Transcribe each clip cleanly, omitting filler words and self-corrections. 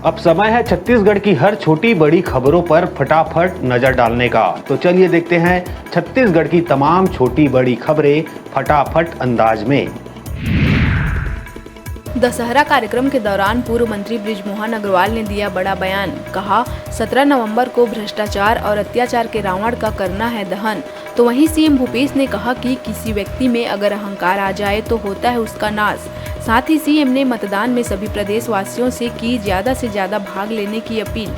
अब समय है छत्तीसगढ़ की हर छोटी बड़ी खबरों पर फटाफट नजर डालने का। तो चलिए देखते हैं छत्तीसगढ़ की तमाम छोटी बड़ी खबरें फटाफट अंदाज में। दशहरा कार्यक्रम के दौरान पूर्व मंत्री बृजमोहन अग्रवाल ने दिया बड़ा बयान। कहा, 17 नवंबर को भ्रष्टाचार और अत्याचार के रावण का करना है दहन। तो वहीं सीएम भूपेश ने कहा कि किसी व्यक्ति में अगर अहंकार आ जाए तो होता है उसका नाश। साथ ही सीएम ने मतदान में सभी प्रदेश वासियों से की ज्यादा से ज्यादा भाग लेने की अपील।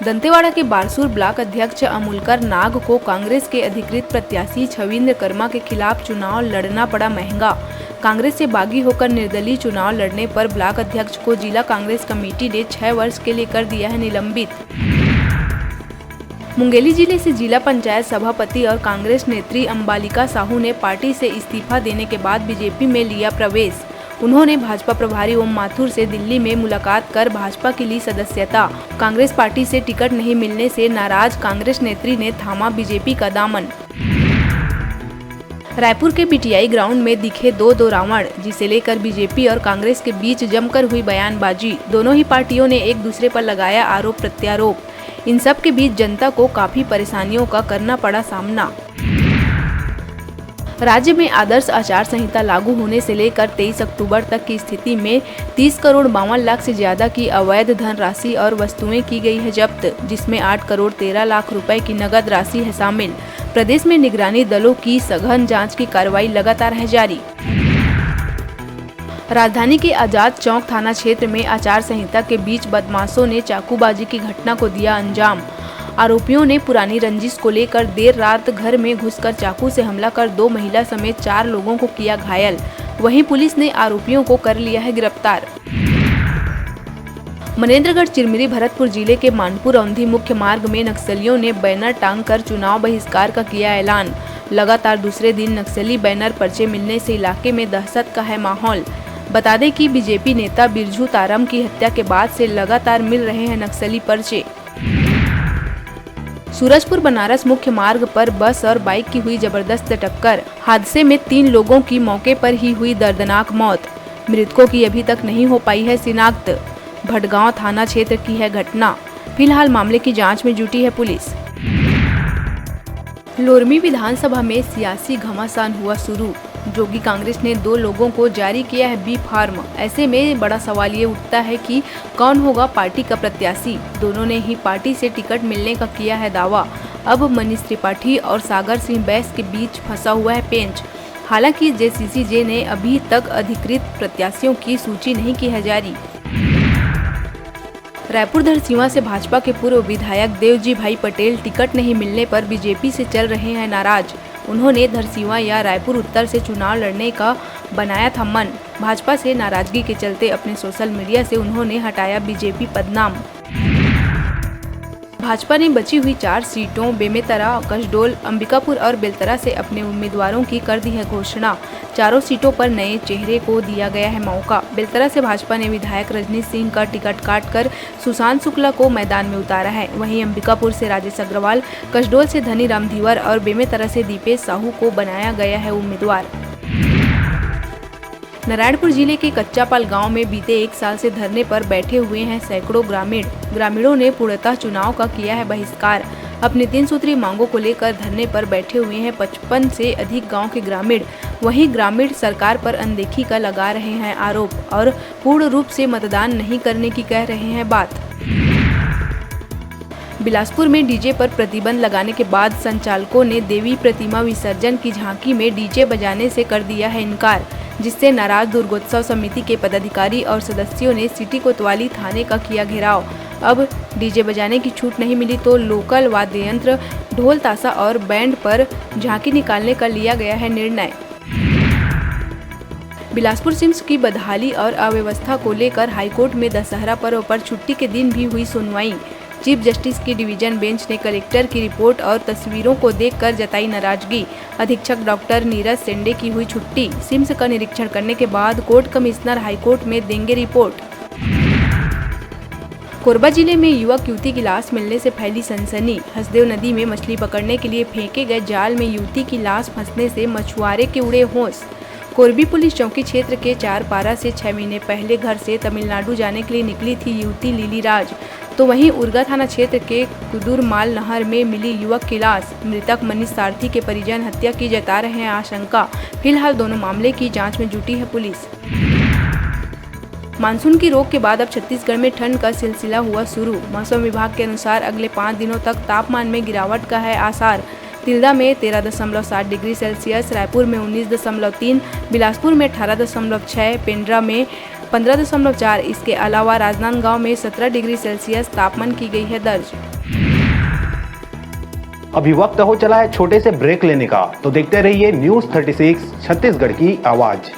दंतेवाड़ा के बारसूर ब्लॉक अध्यक्ष अमूलकर नाग को कांग्रेस के अधिकृत प्रत्याशी छविंद्र कर्मा के खिलाफ चुनाव लड़ना पड़ा महंगा। कांग्रेस से बागी होकर निर्दलीय चुनाव लड़ने पर ब्लॉक अध्यक्ष को जिला कांग्रेस कमेटी ने 6 वर्ष के लिए कर दिया है निलंबित। मुंगेली जिले से जिला पंचायत सभापति और कांग्रेस नेत्री अंबालिका साहू ने पार्टी से इस्तीफा देने के बाद बीजेपी में लिया प्रवेश। उन्होंने भाजपा प्रभारी ओम माथुर से दिल्ली में मुलाकात कर भाजपा की ली सदस्यता। कांग्रेस पार्टी से टिकट नहीं मिलने से नाराज कांग्रेस नेत्री ने थामा बीजेपी का दामन। रायपुर के पीटीआई ग्राउंड में दिखे दो रावण, जिसे लेकर बीजेपी और कांग्रेस के बीच जमकर हुई बयानबाजी। दोनों ही पार्टियों ने एक दूसरे पर लगाया आरोप प्रत्यारोप। इन सब के बीच जनता को काफी परेशानियों का करना पड़ा सामना। राज्य में आदर्श आचार संहिता लागू होने से लेकर 23 अक्टूबर तक की स्थिति में 30 करोड़ 52 लाख से ज्यादा की अवैध धनराशि और वस्तुएं की गई है जब्त, जिसमें 8 करोड़ 13 लाख रुपए की नगद राशि है शामिल। प्रदेश में निगरानी दलों की सघन जांच की कार्रवाई लगातार है जारी। राजधानी के आजाद चौक थाना क्षेत्र में आचार संहिता के बीच बदमाशों ने चाकूबाजी की घटना को दिया अंजाम। आरोपियों ने पुरानी रंजिश को लेकर देर रात घर में घुसकर चाकू से हमला कर 2 महिला समेत 4 लोगों को किया घायल। वहीं पुलिस ने आरोपियों को कर लिया है गिरफ्तार। मनेंद्रगढ़ चिरमिरी भरतपुर जिले के मानपुर औंधी मुख्य मार्ग में नक्सलियों ने बैनर टांग कर चुनाव बहिष्कार का किया ऐलान। लगातार दूसरे दिन नक्सली बैनर पर्चे मिलने से इलाके में दहशत का है माहौल। बता दें कि बीजेपी नेता बिरजू तारम की हत्या के बाद से लगातार मिल रहे हैं नक्सली पर्चे। सूरजपुर बनारस मुख्य मार्ग पर बस और बाइक की हुई जबरदस्त टक्कर। हादसे में 3 लोगों की मौके पर ही हुई दर्दनाक मौत। मृतकों की अभी तक नहीं हो पाई है शिनाख्त। भटगांव थाना क्षेत्र की है घटना। फिलहाल मामले की जांच में जुटी है पुलिस। लोरमी विधानसभा में सियासी घमासान हुआ शुरू। जोगी कांग्रेस ने 2 लोगों को जारी किया है बी फार्म। ऐसे में बड़ा सवाल ये उठता है कि कौन होगा पार्टी का प्रत्याशी। दोनों ने ही पार्टी से टिकट मिलने का किया है दावा। अब मनीष त्रिपाठी और सागर सिंह बैस के बीच फंसा हुआ है पेंच। हालांकि जेसीसीजे ने अभी तक अधिकृत प्रत्याशियों की सूची नहीं की है जारी। रायपुर धरसींवा से भाजपा के पूर्व विधायक देवजी भाई पटेल टिकट नहीं मिलने पर बीजेपी से चल रहे हैं नाराज। उन्होंने धरसींवा या रायपुर उत्तर से चुनाव लड़ने का बनाया था मन। भाजपा से नाराजगी के चलते अपने सोशल मीडिया से उन्होंने हटाया बीजेपी पदनाम। भाजपा ने बची हुई 4 सीटों बेमेतरा, कसडोल, अंबिकापुर और बेलतरा से अपने उम्मीदवारों की कर दी है घोषणा। चारों सीटों पर नए चेहरे को दिया गया है मौका। बेलतरा से भाजपा ने विधायक रजनीश सिंह का टिकट काटकर सुशांत शुक्ला को मैदान में उतारा है। वहीं अंबिकापुर से राजेश अग्रवाल, कसडोल से धनीराम धीवर और बेमेतरा से दीपेश साहू को बनाया गया है उम्मीदवार। नारायणपुर जिले के कच्चापाल गांव में बीते 1 साल से धरने पर बैठे हुए हैं सैकड़ों ग्रामीणों ने पूर्णतः चुनाव का किया है बहिष्कार। अपनी 3 सूत्रीय मांगों को लेकर धरने पर बैठे हुए हैं 55 से अधिक गांव के ग्रामीण। वहीं ग्रामीण सरकार पर अनदेखी का लगा रहे हैं आरोप और पूर्ण रूप से मतदान नहीं करने की कह रहे हैं बात। बिलासपुर में डीजे पर प्रतिबंध लगाने के बाद संचालकों ने देवी प्रतिमा विसर्जन की झांकी में डीजे बजाने से कर दिया है इनकार, जिससे नाराज दुर्गोत्सव समिति के पदाधिकारी और सदस्यों ने सिटी कोतवाली थाने का किया घेराव। अब डीजे बजाने की छूट नहीं मिली तो लोकल वाद्य यंत्र, ढोल ताशा और बैंड पर झांकी निकालने का लिया गया है निर्णय। बिलासपुर सिम्स की बदहाली और अव्यवस्था को लेकर हाईकोर्ट में दशहरा पर्व पर छुट्टी के दिन भी हुई सुनवाई। चीफ जस्टिस की डिवीजन बेंच ने कलेक्टर की रिपोर्ट और तस्वीरों को देखकर जताई नाराजगी। अधीक्षक डॉक्टर नीरज सेंडे की हुई छुट्टी। सिम्स का निरीक्षण करने के बाद कोर्ट कमिश्नर हाईकोर्ट में देंगे रिपोर्ट। कोरबा जिले में युवक युवती की लाश मिलने से फैली सनसनी। हसदेव नदी में मछली पकड़ने के लिए फेंके गए जाल में युवती की लाश फंसने से मछुआरे के उड़े होश। कोरबी पुलिस चौकी क्षेत्र के चारपारा से 6 महीने पहले घर से तमिलनाडु जाने के लिए निकली थी युवती लिली राज। तो वहीं उरगा थाना क्षेत्र के कुदुरमाल नहर में मिली युवक की लाश। मृतक मनीष सारथी के परिजन हत्या की जता रहे हैं आशंका। फिलहाल दोनों मामले की जांच में जुटी है पुलिस। मानसून की रोक के बाद अब छत्तीसगढ़ में ठंड का सिलसिला हुआ शुरू। मौसम विभाग के अनुसार अगले 5 दिनों तक तापमान में गिरावट का है आसार। तिल्दा में 13.7 डिग्री सेल्सियस, रायपुर में 19.3, बिलासपुर में 18.6, पेंड्रा में 15.4, इसके अलावा राजनांदगांव में 17 डिग्री सेल्सियस तापमान की गई है दर्ज। अभी वक्त हो चला है छोटे से ब्रेक लेने का, तो देखते रहिए न्यूज़ 36 छत्तीसगढ़ की आवाज।